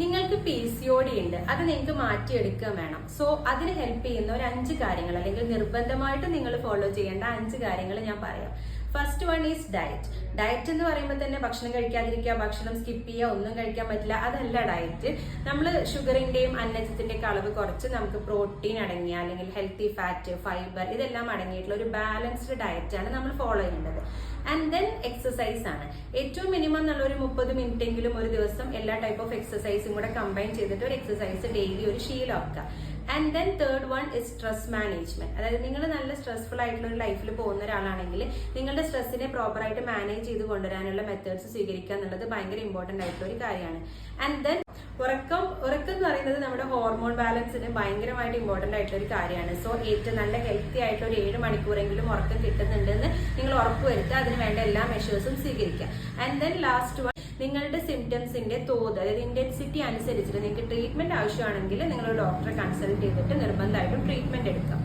നിങ്ങൾക്ക് PCOD ഉണ്ട്, അത് നിങ്ങൾക്ക് മാറ്റിയെടുക്കാൻ വേണം. സോ അതിന് ഹെൽപ്പ് ചെയ്യുന്ന ഒരു 5 കാര്യങ്ങൾ അല്ലെങ്കിൽ നിർബന്ധമായിട്ട് നിങ്ങൾ ഫോളോ ചെയ്യേണ്ട 5 കാര്യങ്ങൾ ഞാൻ പറയാം. First one is diet. Diet എന്ന് പറയുമ്പോൾ തന്നെ ഭക്ഷണം കഴിക്കാതിരിക്കുക, ഭക്ഷണം സ്കിപ്പ് ചെയ്യുക, ഒന്നും കഴിക്കാൻ പറ്റില്ല, അതല്ല ഡയറ്റ്. നമ്മൾ ഷുഗറിന്റെയും അന്നജത്തിന്റെയും അളവ് കുറച്ച് നമുക്ക് പ്രോട്ടീൻ അടങ്ങിയ അല്ലെങ്കിൽ ഹെൽത്തി ഫാറ്റ്, ഫൈബർ ഇതെല്ലാം അടങ്ങിയിട്ടുള്ള ഒരു ബാലൻസ്ഡ് ഡയറ്റ് ആണ് നമ്മൾ ഫോളോ ചെയ്യേണ്ടത്. ആൻഡ് ദെൻ എക്സസൈസ് ആണ്. ഏറ്റവും മിനിമം എന്നുള്ള ഒരു 30 മിനിറ്റ് എങ്കിലും ഒരു ദിവസം എല്ലാ ടൈപ്പ് ഓഫ് എക്സസൈസും കൂടെ കമ്പൈൻ ചെയ്തിട്ട് ഒരു എക്സസൈസ് ഡെയിലി ഒരു ശീലമാക്കുക. And then third one is stress management. അതായത് നിങ്ങൾ നല്ല സ്ട്രെസ്ഫുൾ ആയിട്ടുള്ള ഒരു ലൈഫിൽ പോകുന്ന ഒരാളാണെങ്കിൽ നിങ്ങളുടെ സ്ട്രെസ്സിനെ പ്രോപ്പറായിട്ട് മാനേജ് ചെയ്ത് കൊണ്ടുവരാനുള്ള മെത്തേഡ്സ് സ്വീകരിക്കുക എന്നുള്ളത് ഭയങ്കര ഇമ്പോർട്ടന്റ് ആയിട്ടുള്ള ഒരു കാര്യമാണ്. ആൻഡ് ദെൻ ഉറക്കം എന്ന് പറയുന്നത് നമ്മുടെ ഹോർമോൺ ബാലൻസിന് ഭയങ്കരമായിട്ട് ഇമ്പോർട്ടന്റ് ആയിട്ടുള്ള ഒരു കാര്യമാണ്. സോ ഏറ്റവും നല്ല ഹെൽത്തി ആയിട്ട് ഒരു 7 മണിക്കൂറെങ്കിലും ഉറക്കം കിട്ടുന്നുണ്ടെന്ന് നിങ്ങൾ ഉറപ്പുവരുത്തുക. അതിന് വേണ്ട എല്ലാ മെഷേഴ്സും സ്വീകരിക്കുക. ആൻഡ് ദെൻ ലാസ്റ്റ് വൺ, നിങ്ങളുടെ സിംറ്റംസിന്റെ തോത് അതായത് ഇന്റൻസിറ്റി അനുസരിച്ചിട്ട് നിങ്ങൾക്ക് ട്രീറ്റ്മെന്റ് ആവശ്യമാണെങ്കിൽ നിങ്ങൾ ഡോക്ടറെ കൺസൾട്ട് ചെയ്തിട്ട് നിർബന്ധമായിട്ടും ട്രീറ്റ്മെന്റ് എടുക്കാം.